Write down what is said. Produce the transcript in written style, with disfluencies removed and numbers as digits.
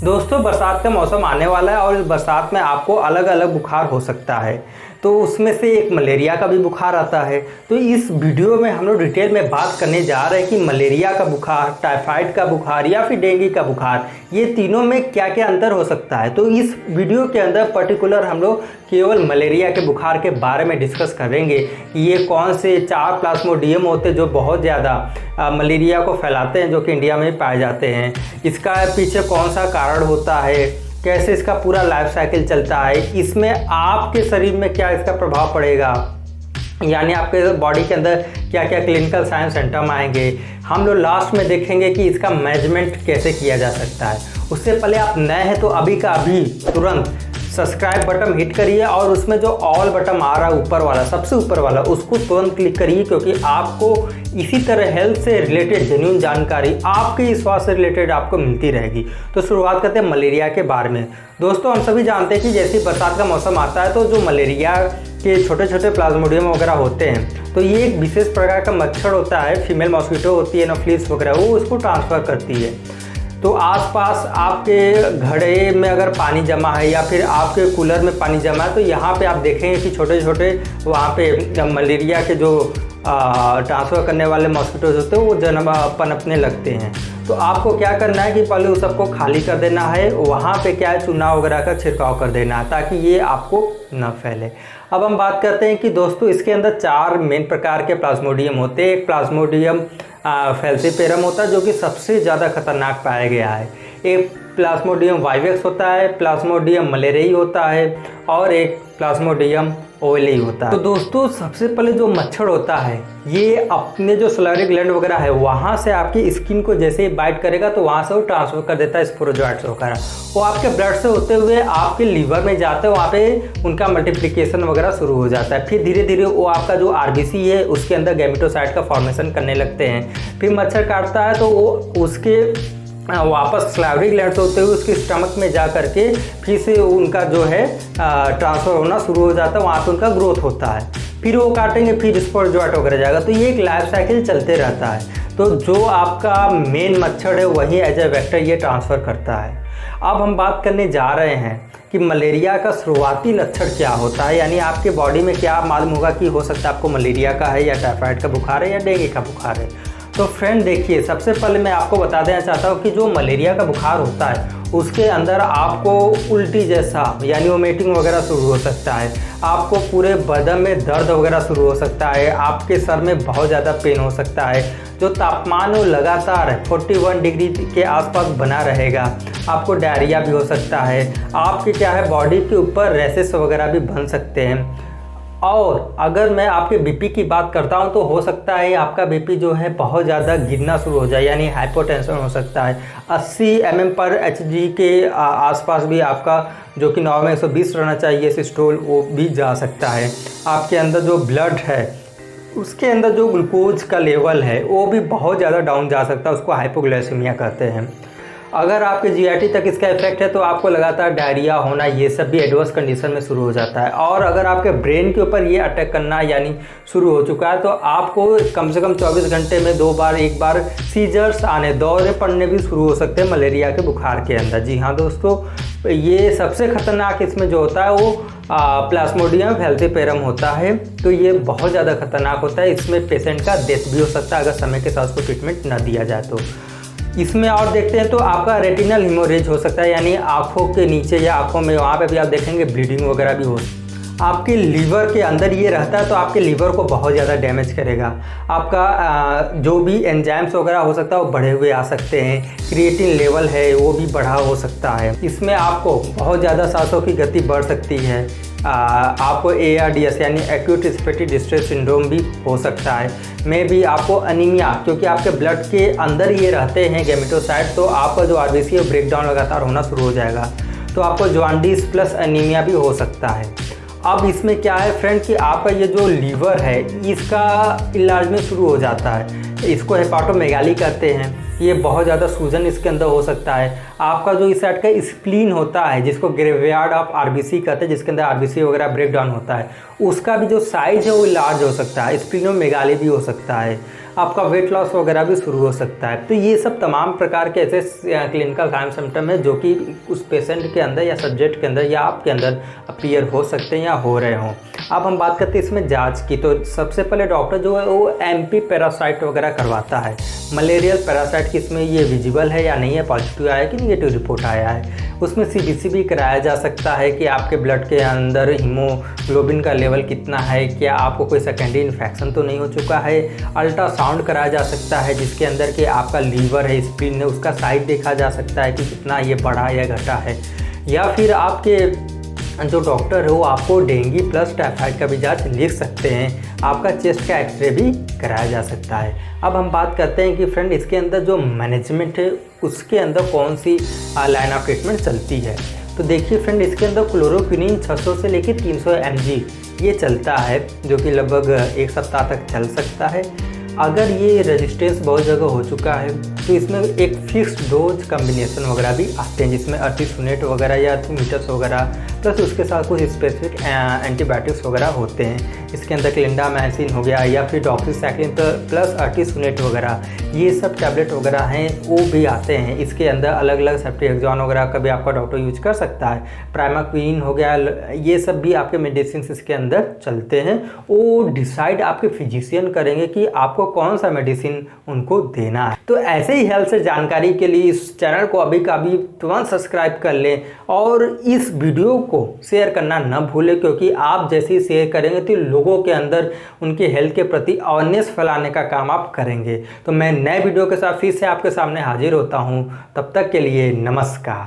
दोस्तों बरसात का मौसम आने वाला है और इस बरसात में आपको अलग अलग बुखार हो सकता है। तो उसमें से एक मलेरिया का भी बुखार आता है। तो इस वीडियो में हम लोग डिटेल में बात करने जा रहे हैं कि मलेरिया का बुखार, टाइफाइड का बुखार या फिर डेंगू का बुखार, ये तीनों में क्या क्या अंतर हो सकता है। तो इस वीडियो के अंदर पर्टिकुलर हम लोग केवल मलेरिया के बुखार के बारे में डिस्कस करेंगे कि ये कौन से 4 प्लाज्मोडियम होते हैं जो बहुत ज़्यादा मलेरिया को फैलाते हैं, जो कि इंडिया में पाए जाते हैं। इसका पीछे कौन सा कारण होता है, कैसे इसका पूरा लाइफ साइकिल चलता है, इसमें आपके शरीर में क्या इसका प्रभाव पड़ेगा, यानी आपके बॉडी के अंदर क्या क्या क्लिनिकल साइन सिम्टम आएंगे। हम लोग लास्ट में देखेंगे कि इसका मैनेजमेंट कैसे किया जा सकता है। उससे पहले आप नए हैं तो अभी का अभी तुरंत सब्सक्राइब बटन हिट करिए और उसमें जो ऑल बटन आ रहा है ऊपर वाला, सबसे ऊपर वाला, उसको तुरंत क्लिक करिए, क्योंकि आपको इसी तरह हेल्थ से रिलेटेड जेन्युइन जानकारी आपके स्वास्थ्य से रिलेटेड आपको मिलती रहेगी। तो शुरुआत करते हैं मलेरिया के बारे में। दोस्तों हम सभी जानते हैं कि जैसे बरसात का मौसम आता है तो जो मलेरिया के छोटे छोटे प्लाज्मोडियम वगैरह होते हैं, तो ये एक विशेष प्रकार का मच्छर होता है, फीमेल मॉस्किटो होती है, एनोफ्लिस वगैरह, वो उसको ट्रांसफ़र करती है। तो आसपास आपके घड़े में अगर पानी जमा है या फिर आपके कूलर में पानी जमा है, तो यहाँ पे आप देखेंगे कि छोटे छोटे वहाँ पे मलेरिया के जो ट्रांसफ़र करने वाले मॉस्किटोज होते हैं वो जन्म पनपने लगते हैं। तो आपको क्या करना है कि पहले उस सबको खाली कर देना है, वहाँ पे क्या है चूना वगैरह का छिड़काव कर देना है ताकि ये आपको न फैले। अब हम बात करते हैं कि दोस्तों इसके अंदर 4 मेन प्रकार के प्लाज्मोडियम होते हैं। एक प्लाज्मोडियम फैल्सीपेरम होता है जो कि सबसे ज़्यादा खतरनाक पाया गया है। एक प्लाज्मोडियम वाइवेक्स होता है, प्लाज्मोडियम मलेरियाई होता है और एक प्लाज्मोडियम ओवली होता है। तो दोस्तों सबसे पहले जो मच्छर होता है ये अपने जो सैलिवरी ग्लैंड वगैरह है वहाँ से आपकी स्किन को जैसे ही बाइट करेगा तो वहाँ से वो ट्रांसफर कर देता है स्पोरोजोइट्स वगैरह। वो आपके ब्लड से होते हुए आपके लीवर में जाते हैं, वहाँ पे उनका मल्टीप्लिकेशन वगैरह शुरू हो जाता है। फिर धीरे धीरे वो आपका जो आरबीसी है उसके अंदर गैमेटोसाइट का फॉर्मेशन करने लगते हैं। फिर मच्छर काटता है तो वो उसके वापस सैलिवरी ग्लैंड होते हुए उसके स्टमक में जा करके फिर से उनका जो है ट्रांसफ़र होना शुरू हो जाता है, वहाँ पे उनका ग्रोथ होता है। फिर वो काटेंगे, फिर स्पोरोजोइट वगैरह जाएगा। तो ये एक लाइफ साइकिल चलते रहता है। तो जो आपका मेन मच्छर है वही एज ए वेक्टर ये ट्रांसफ़र करता है। अब हम बात करने जा रहे हैं कि मलेरिया का शुरुआती लक्षण क्या होता है, यानी आपके बॉडी में क्या मालूम होगा कि हो सकता है आपको मलेरिया का है या टाइफाइड का बुखार है या डेंगू का बुखार है। तो फ्रेंड देखिए, सबसे पहले मैं आपको बता देना चाहता हूँ कि जो मलेरिया का बुखार होता है उसके अंदर आपको उल्टी जैसा यानी वोमिटिंग वगैरह शुरू हो सकता है, आपको पूरे बदन में दर्द वगैरह शुरू हो सकता है, आपके सर में बहुत ज़्यादा पेन हो सकता है, जो तापमान वो लगातार 41 डिग्री के आसपास बना रहेगा, आपको डायरिया भी हो सकता है, आपके क्या है बॉडी के ऊपर रैशेस वगैरह भी बन सकते हैं। और अगर मैं आपके बीपी की बात करता हूं तो हो सकता है आपका बीपी जो है बहुत ज़्यादा गिरना शुरू हो जाए, यानी हाइपोटेंशन हो सकता है। 80 mm/Hg के आसपास भी आपका जो कि नॉर्मल 120 रहना चाहिए सिस्टोल, वो भी जा सकता है। आपके अंदर जो ब्लड है उसके अंदर जो ग्लूकोज का लेवल है वो भी बहुत ज़्यादा डाउन जा सकता है, उसको हाइपोग्लाइसेमिया कहते हैं। अगर आपके जीआईटी तक इसका इफेक्ट है तो आपको लगातार डायरिया होना, ये सब भी एडवर्स कंडीशन में शुरू हो जाता है। और अगर आपके ब्रेन के ऊपर ये अटैक करना यानी शुरू हो चुका है तो आपको कम से कम 24 घंटे में 2 बार 1 बार सीजर्स आने, दौरे पड़ने भी शुरू हो सकते हैं मलेरिया के बुखार के अंदर। जी हाँ दोस्तों, ये सबसे खतरनाक इसमें जो होता है वो प्लाज्मोडियम फैल्सीपेरम होता है। तो ये बहुत ज़्यादा खतरनाक होता है, इसमें पेशेंट का डेथ भी हो सकता है अगर समय के साथ उसको ट्रीटमेंट न दिया जाए तो। इसमें और देखते हैं तो आपका रेटिनल हिमोरेज हो सकता है, यानी आँखों के नीचे या आँखों में वहाँ पे भी आप देखेंगे ब्लीडिंग वगैरह भी हो। आपके लीवर के अंदर ये रहता है तो आपके लीवर को बहुत ज़्यादा डैमेज करेगा। आपका जो भी एंजाइम्स वगैरह हो सकता है वो बढ़े हुए आ सकते हैं, क्रिएटिन लेवल है वो भी बढ़ा हो सकता है। इसमें आपको बहुत ज़्यादा सांसों की गति बढ़ सकती है, आपको ARDS यानी एक्यूट रेस्पिरेटरी डिस्ट्रेस सिंड्रोम भी हो सकता है। में भी आपको अनीमिया, क्योंकि आपके ब्लड के अंदर ये रहते हैं गैमेटोसाइट, तो आपका जो आरबीसी है ब्रेकडाउन लगातार होना शुरू हो जाएगा। तो आपको जॉन्डिस प्लस अनीमिया भी हो सकता है। अब इसमें क्या है फ्रेंड कि आपका ये जो लीवर है इसका इलाज में शुरू हो जाता है। इसको हेपाटोमेगाली कहते हैं। ये बहुत ज़्यादा सूजन इसके अंदर हो सकता है। आपका जो इस साइड का स्प्लीन होता है, जिसको ग्रेवयार्ड ऑफ आरबीसी कहते हैं, जिसके अंदर आरबीसी वगैरह ब्रेक डाउन होता है, उसका भी जो साइज है वो लार्ज हो सकता है। स्प्लीनोमेगाली भी हो सकता है। आपका वेट लॉस वगैरह भी शुरू हो सकता है। तो ये सब तमाम प्रकार के ऐसे क्लिनिकल साइन सिम्टम है जो कि उस पेशेंट के अंदर या सब्जेक्ट के अंदर या आपके अंदर अपीयर हो सकते हैं या हो रहे हों। अब हम बात करते हैं इसमें जांच की। तो सबसे पहले डॉक्टर जो है वो एमपी पैरासाइट वगैरह करवाता है। मलेरियल पैरासाइट की इसमें ये विजिबल है या नहीं है, पॉजिटिव आया कि नेगेटिव रिपोर्ट आया है। उसमें सीबीसी भी कराया जा सकता है कि आपके ब्लड के अंदर हीमोग्लोबिन का लेवल कितना है, क्या आपको कोई सेकेंडरी इन्फेक्शन तो नहीं हो चुका है। अल्ट्रासाउंड कराया जा सकता है जिसके अंदर कि आपका लीवर है, स्प्लीन है, उसका साइज देखा जा सकता है कि कितना ये बढ़ा या घटा है। या फिर आपके जो डॉक्टर है वो आपको डेंगू प्लस टाइफाइड का भी जांच लिख सकते हैं। आपका चेस्ट का एक्सरे भी कराया जा सकता है। अब हम बात करते हैं कि फ्रेंड इसके अंदर जो मैनेजमेंट है उसके अंदर कौन सी लाइन ऑफ ट्रीटमेंट चलती है। तो देखिए फ्रेंड, इसके अंदर क्लोरोक्विनीन 600 से लेकर 300 mg ये चलता है, जो कि लगभग 1 सप्ताह तक चल सकता है। अगर ये रेजिस्टेंस बहुत जगह हो चुका है तो इसमें एक फिक्स्ड डोज कम्बिनेशन वगैरह भी आते हैं, जिसमें अर्टिसोनेट वगैरह या मीटर्स वगैरह प्लस उसके साथ कुछ स्पेसिफिक एंटीबायोटिक्स वगैरह होते हैं। इसके अंदर क्लिंडामैसिन हो गया या फिर डॉक्सीसाइक्लिन प्लस अर्टिसोनेट वगैरह, ये सब टैबलेट वगैरह हैं वो भी आते हैं। इसके अंदर अलग अलग सेफ्ट्रिएक्सोन वगैरह का भी आपका डॉक्टर यूज कर सकता है। प्राइमाक्विन हो गया, ये सब भी आपके मेडिसिन इसके अंदर चलते हैं। वो डिसाइड आपके फिजिशियन करेंगे कि आपको कौन सा मेडिसिन उनको देना है। तो ऐसे ही हेल्थ से जानकारी के लिए इस चैनल को अभी का अभी तुरंत सब्सक्राइब कर लें और इस वीडियो को शेयर करना न भूलें, क्योंकि आप जैसे ही शेयर करेंगे तो लोगों के अंदर उनके हेल्थ के प्रति अवेयरनेस फैलाने का काम आप करेंगे। तो मैं नए वीडियो के साथ फिर से आपके सामने हाजिर होता हूं। तब तक के लिए नमस्कार।